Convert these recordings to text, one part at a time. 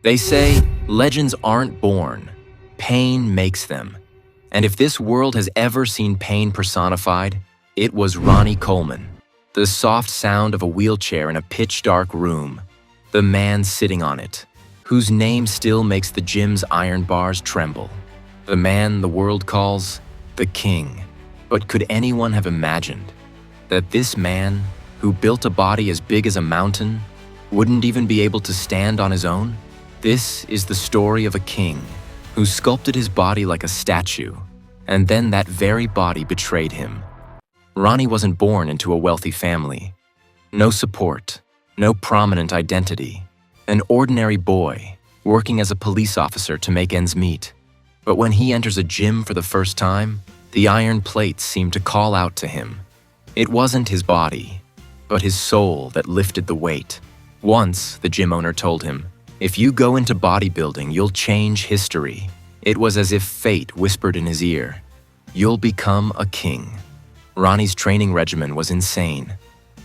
They say legends aren't born, pain makes them. And if this world has ever seen pain personified, it was Ronnie Coleman. The soft sound of a wheelchair in a pitch-dark room, the man sitting on it, whose name still makes the gym's iron bars tremble. The man the world calls the King. But could anyone have imagined that this man, who built a body as big as a mountain, wouldn't even be able to stand on his own? This is the story of a king who sculpted his body like a statue, and then that very body betrayed him. Ronnie wasn't born into a wealthy family. No support, no prominent identity. An ordinary boy, working as a police officer to make ends meet. But when he enters a gym for the first time, the iron plates seem to call out to him. It wasn't his body, but his soul that lifted the weight. Once, the gym owner told him, "If you go into bodybuilding, you'll change history." It was as if fate whispered in his ear, "You'll become a king." Ronnie's training regimen was insane.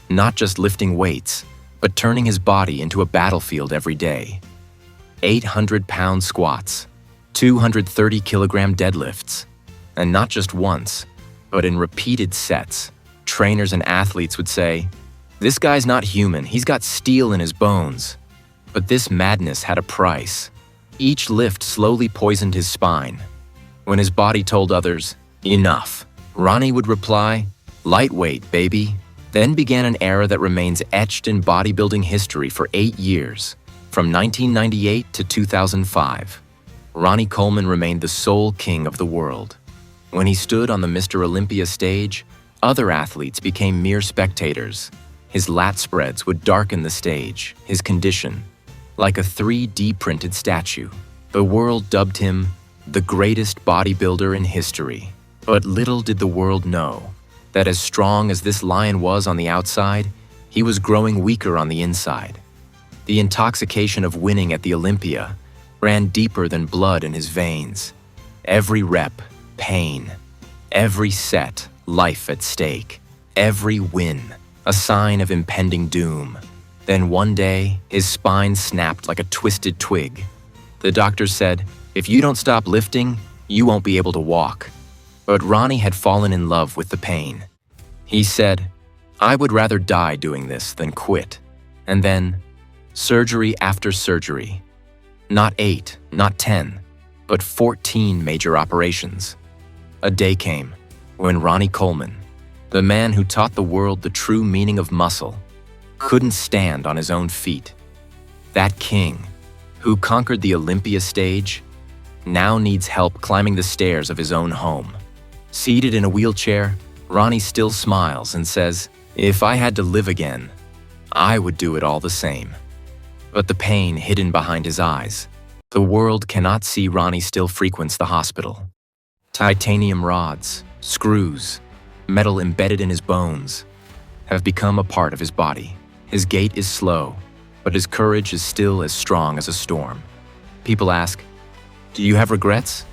Not just lifting weights, but turning his body into a battlefield every day. 800-pound squats, 230-kilogram deadlifts, and not just once, but in repeated sets. Trainers and athletes would say, "This guy's not human, he's got steel in his bones." But this madness had a price. Each lift slowly poisoned his spine. When his body told others, "Enough," Ronnie would reply, "Lightweight, baby." Then began an era that remains etched in bodybuilding history for 8 years, from 1998 to 2005. Ronnie Coleman remained the sole king of the world. When he stood on the Mr. Olympia stage, other athletes became mere spectators. His lat spreads would darken the stage, his condition, like a 3D printed statue. The world dubbed him the greatest bodybuilder in history. But little did the world know that as strong as this lion was on the outside, he was growing weaker on the inside. The intoxication of winning at the Olympia ran deeper than blood in his veins. Every rep, pain. Every set, life at stake. Every win, a sign of impending doom. Then one day, his spine snapped like a twisted twig. The doctor said, "If you don't stop lifting, you won't be able to walk." But Ronnie had fallen in love with the pain. He said, "I would rather die doing this than quit." And then, surgery after surgery. Not 8, not 10, but 14 major operations. A day came when Ronnie Coleman, the man who taught the world the true meaning of muscle, couldn't stand on his own feet. That king, who conquered the Olympia stage, now needs help climbing the stairs of his own home. Seated in a wheelchair, Ronnie still smiles and says, "If I had to live again, I would do it all the same." But the pain hidden behind his eyes, the world cannot see Ronnie still frequents the hospital. Titanium rods, screws, metal embedded in his bones, have become a part of his body. His gait is slow, but his courage is still as strong as a storm. People ask, "Do you have regrets?"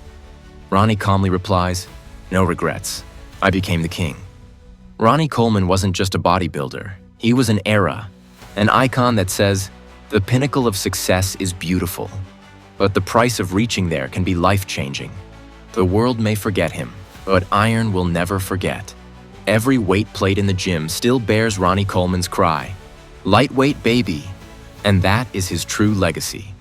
Ronnie calmly replies, "No regrets. I became the king." Ronnie Coleman wasn't just a bodybuilder. He was an era, an icon that says, the pinnacle of success is beautiful, but the price of reaching there can be life-changing. The world may forget him, but iron will never forget. Every weight plate in the gym still bears Ronnie Coleman's cry, "Lightweight, baby," and that is his true legacy.